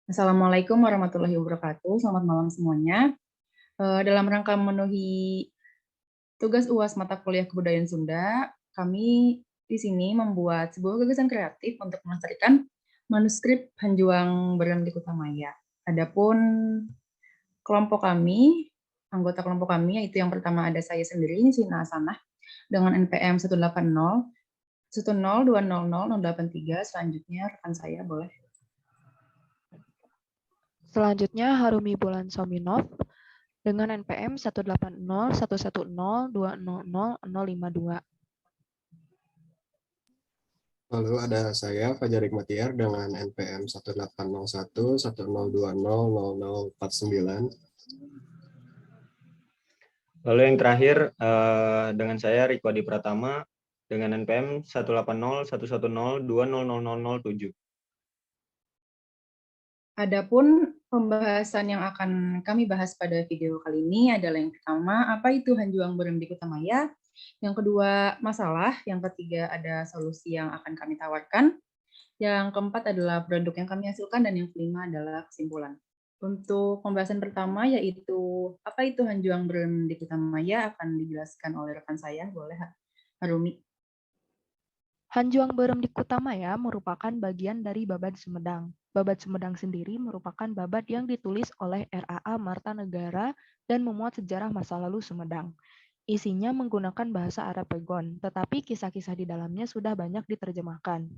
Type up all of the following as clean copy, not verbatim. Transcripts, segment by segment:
Assalamualaikum warahmatullahi wabarakatuh. Selamat malam semuanya. Dalam rangka memenuhi tugas UAS mata kuliah Kebudayaan Sunda, kami di sini membuat sebuah gagasan kreatif untuk melestarikan manuskrip Hanjuang Berem di Kutamaya. Adapun kelompok kami, anggota kelompok kami, yaitu yang pertama ada saya sendiri, Sina Hasanah, dengan NPM 180 1020083. Selanjutnya rekan saya boleh. Selanjutnya Harumi Bulan Sominov dengan NPM 1801102000052. Lalu ada saya Fajar Hikmatiar dengan NPM 180110200049. Lalu yang terakhir dengan saya Riko Adi Pratama dengan NPM 1801102000007. Adapun pembahasan yang akan kami bahas pada video kali ini adalah yang pertama, apa itu Hanjuang Berem di Kutamaya? Yang kedua, masalah. Yang ketiga, ada solusi yang akan kami tawarkan. Yang keempat adalah produk yang kami hasilkan. Dan yang kelima adalah kesimpulan. Untuk pembahasan pertama yaitu, apa itu Hanjuang Berem di Kutamaya akan dijelaskan oleh rekan saya. Boleh, Harumi. Hanjuang Berem di Kutamaya merupakan bagian dari Babad Sumedang. Babad Sumedang sendiri merupakan babad yang ditulis oleh R.A.A. Martanegara dan memuat sejarah masa lalu Sumedang. Isinya menggunakan bahasa Arab Pegon, tetapi kisah-kisah di dalamnya sudah banyak diterjemahkan.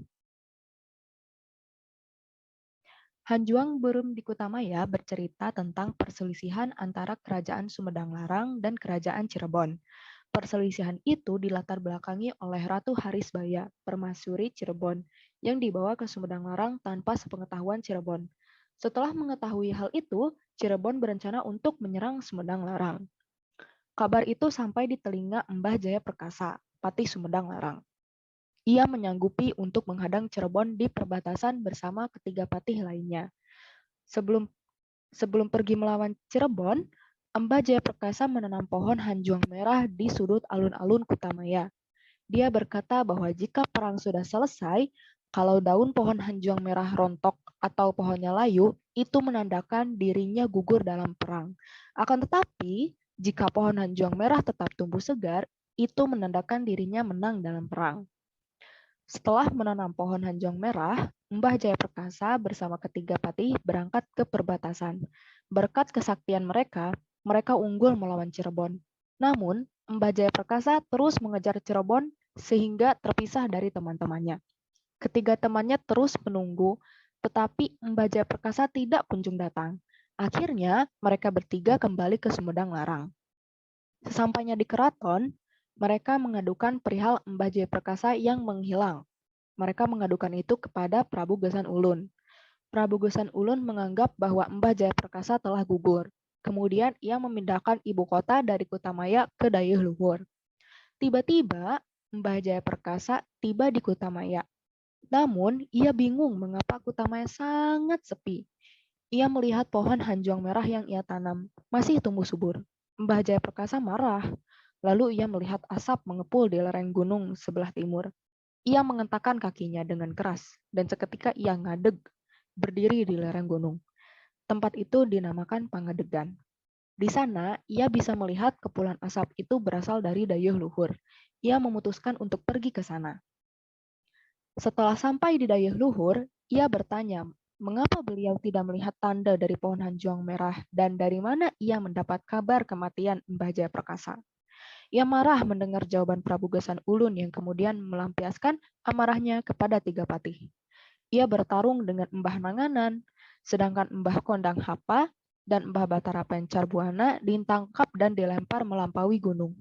Hanjuang Berem di Kutamaya bercerita tentang perselisihan antara Kerajaan Sumedang Larang dan Kerajaan Cirebon. Perselisihan itu dilatar belakangi oleh Ratu Harisbaya, permaisuri Cirebon, yang dibawa ke Sumedang Larang tanpa sepengetahuan Cirebon. Setelah mengetahui hal itu, Cirebon berencana untuk menyerang Sumedang Larang. Kabar itu sampai di telinga Mbah Jaya Perkasa, Patih Sumedang Larang. Ia menyanggupi untuk menghadang Cirebon di perbatasan bersama ketiga patih lainnya. Sebelum pergi melawan Cirebon, Mbah Jaya Perkasa menanam pohon hanjuang merah di sudut alun-alun Kutamaya. Dia berkata bahwa jika perang sudah selesai, kalau daun pohon hanjuang merah rontok atau pohonnya layu, itu menandakan dirinya gugur dalam perang. Akan tetapi, jika pohon hanjuang merah tetap tumbuh segar, itu menandakan dirinya menang dalam perang. Setelah menanam pohon hanjuang merah, Mbah Jaya Perkasa bersama ketiga patih berangkat ke perbatasan. Berkat kesaktian mereka, mereka unggul melawan Cirebon. Namun, Mbah Jaya Perkasa terus mengejar Cirebon sehingga terpisah dari teman-temannya. Ketiga temannya terus menunggu, tetapi Mbah Jaya Perkasa tidak kunjung datang. Akhirnya, mereka bertiga kembali ke Sumedang Larang. Sesampainya di keraton, mereka mengadukan perihal Mbah Jaya Perkasa yang menghilang. Mereka mengadukan itu kepada Prabu Gesan Ulun. Prabu Gesan Ulun menganggap bahwa Mbah Jaya Perkasa telah gugur. Kemudian ia memindahkan ibu kota dari Kutamaya ke Dayeuh Luhur. Tiba-tiba Mbah Jaya Perkasa tiba di Kutamaya. Namun ia bingung mengapa Kutamaya sangat sepi. Ia melihat pohon hanjuang merah yang ia tanam masih tumbuh subur. Mbah Jaya Perkasa marah. Lalu ia melihat asap mengepul di lereng gunung sebelah timur. Ia mengentakkan kakinya dengan keras, dan seketika ia ngadeg, berdiri di lereng gunung. Tempat itu dinamakan Pangadegan. Di sana, ia bisa melihat kepulan asap itu berasal dari Dayeuh Luhur. Ia memutuskan untuk pergi ke sana. Setelah sampai di Dayeuh Luhur, ia bertanya, mengapa beliau tidak melihat tanda dari pohon hanjuang merah dan dari mana ia mendapat kabar kematian Mbah Jaya Perkasa. Ia marah mendengar jawaban Prabu Gesan Ulun yang kemudian melampiaskan amarahnya kepada tiga patih. Ia bertarung dengan Mbah Nanganan, sedangkan Mbah Kondang Hapa dan Mbah Batara Pencar Buana ditangkap dan dilempar melampaui gunung.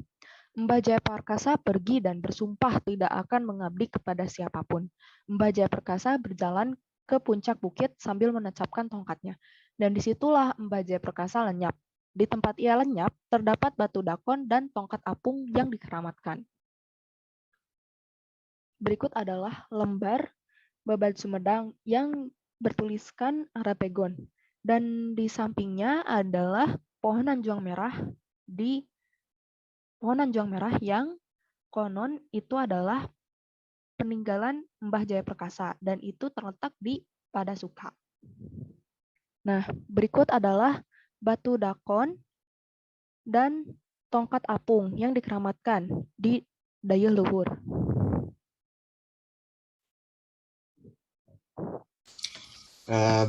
Mbah Jaya Perkasa pergi dan bersumpah tidak akan mengabdi kepada siapapun. Mbah Jaya Perkasa berjalan ke puncak bukit sambil menancapkan tongkatnya. Dan disitulah Mbah Jaya Perkasa lenyap. Di tempat ia lenyap, terdapat batu dakon dan tongkat apung yang dikeramatkan. Berikut adalah lembar Babad Sumedang yang bertuliskan Arapegon. Dan di sampingnya adalah pohon hanjuang merah yang konon itu adalah peninggalan Mbah Jaya Perkasa dan itu terletak di Padasuka. Nah, berikut adalah batu dakon dan tongkat apung yang dikeramatkan di Dayeuh Luhur.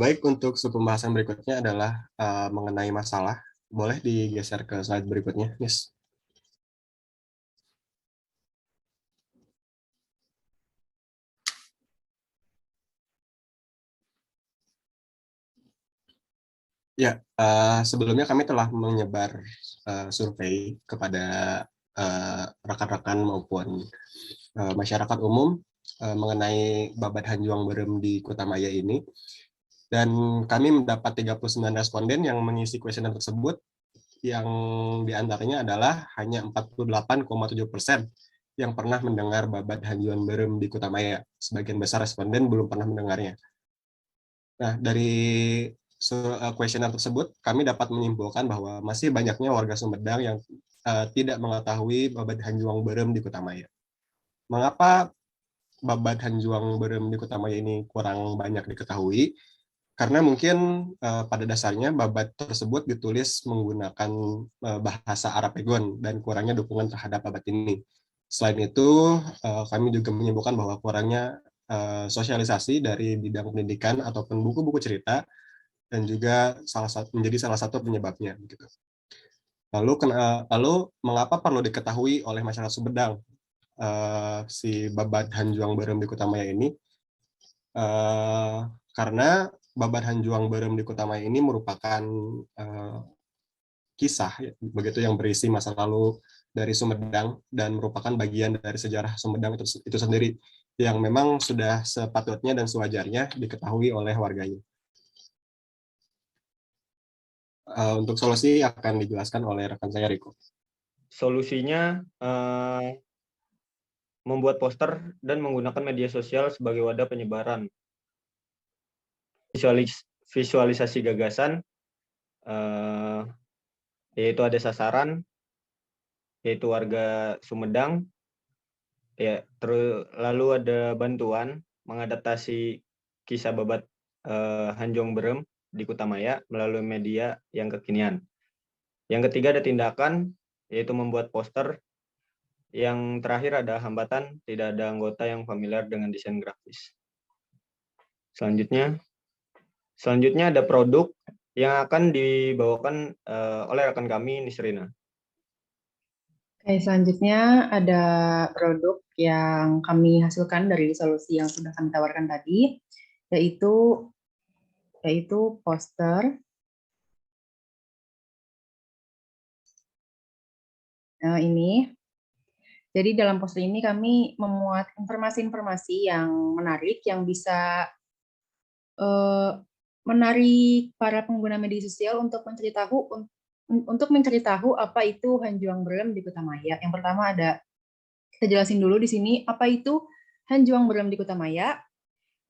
Baik, untuk pembahasan berikutnya adalah mengenai masalah. Boleh digeser ke slide berikutnya, Miss. Ya, sebelumnya kami telah menyebar survei kepada rekan-rekan maupun masyarakat umum mengenai babat Hanjuang Berem di Kutamaya ini. Dan kami mendapat 39 responden yang mengisi kuesioner tersebut, yang diantaranya adalah hanya 48,7% yang pernah mendengar babat Hanjuang Berem di Kutamaya. Sebagian besar responden belum pernah mendengarnya. Nah, dari kuesioner tersebut, kami dapat menyimpulkan bahwa masih banyaknya warga Sumedang yang tidak mengetahui babat Hanjuang Berem di Kutamaya. Mengapa babat Hanjuang Berem di Kutamaya ini kurang banyak diketahui? Karena mungkin pada dasarnya babat tersebut ditulis menggunakan bahasa Arapegon dan kurangnya dukungan terhadap babat ini. Selain itu, kami juga menyimpulkan bahwa kurangnya sosialisasi dari bidang pendidikan ataupun buku-buku cerita, dan juga menjadi salah satu penyebabnya. Gitu. Lalu mengapa perlu diketahui oleh masyarakat Sumedang si babat Hanjuang Berem di Kutamaya ini? Karena babat Hanjuang Berem di Kutamaya ini merupakan kisah begitu yang berisi masa lalu dari Sumedang dan merupakan bagian dari sejarah Sumedang itu sendiri yang memang sudah sepatutnya dan sewajarnya diketahui oleh warganya. Untuk solusi akan dijelaskan oleh rekan saya Riko. Solusinya membuat poster dan menggunakan media sosial sebagai wadah penyebaran. Visualisasi gagasan, yaitu ada sasaran, yaitu warga Sumedang, ya, lalu ada bantuan mengadaptasi kisah babat Hanjuang Berem di Kutamaya melalui media yang kekinian. Yang ketiga ada tindakan, yaitu membuat poster. Yang terakhir ada hambatan, tidak ada anggota yang familiar dengan desain grafis. Selanjutnya ada produk yang akan dibawakan oleh rekan kami, Nisrina. Oke, selanjutnya ada produk yang kami hasilkan dari solusi yang sudah kami tawarkan tadi, yaitu poster. Ini. Jadi dalam poster ini kami memuat informasi-informasi yang menarik yang bisa menarik para pengguna media sosial untuk mencari tahu apa itu Hanjuang Berem di Kutamaya. Yang pertama kita jelasin dulu di sini apa itu Hanjuang Berem di Kutamaya.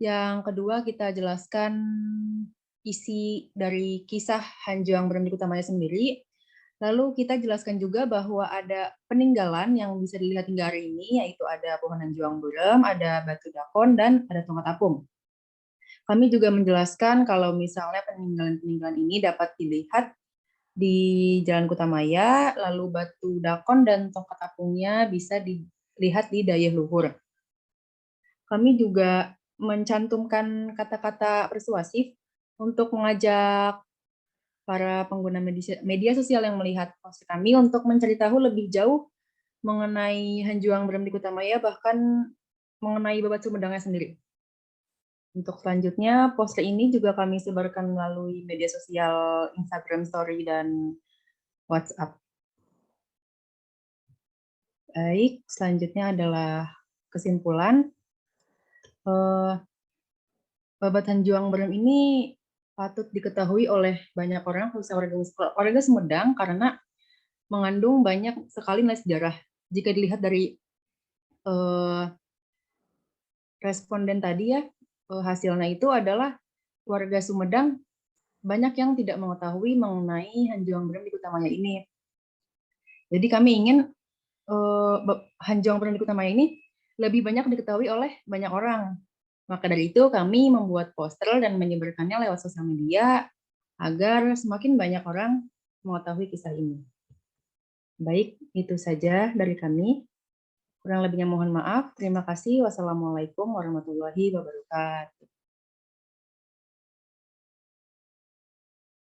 Yang kedua kita jelaskan isi dari kisah Hanjuang Berem di Kutamaya sendiri. Lalu kita jelaskan juga bahwa ada peninggalan yang bisa dilihat hingga hari ini, yaitu ada pohon Hanjuang Berem, ada batu dakon, dan ada tongkat apung. Kami juga menjelaskan kalau misalnya peninggalan-peninggalan ini dapat dilihat di Jalan Kutamaya, lalu batu dakon dan tongkat apungnya bisa dilihat di Dayeuh Luhur. Kami juga mencantumkan kata-kata persuasif untuk mengajak para pengguna media sosial yang melihat poster kami untuk mencari tahu lebih jauh mengenai Hanjuang Berem di Kutamaya, bahkan mengenai babat Sumedangnya sendiri. Untuk selanjutnya, poster ini juga kami sebarkan melalui media sosial Instagram Story dan WhatsApp. Baik, selanjutnya adalah kesimpulan. Babat Hanjuang Berem ini patut diketahui oleh banyak orang, khususnya warga Sumedang, karena mengandung banyak sekali nilai sejarah. Jika dilihat dari responden tadi ya, hasilnya itu adalah warga Sumedang banyak yang tidak mengetahui mengenai Hanjuang Berem di Kutamaya ini. Jadi kami ingin Hanjuang Berem di Kutamaya ini lebih banyak diketahui oleh banyak orang. Maka dari itu kami membuat poster dan menyebarkannya lewat sosial media agar semakin banyak orang mengetahui kisah ini. Baik, itu saja dari kami. Kurang lebihnya mohon maaf. Terima kasih. Wassalamualaikum warahmatullahi wabarakatuh.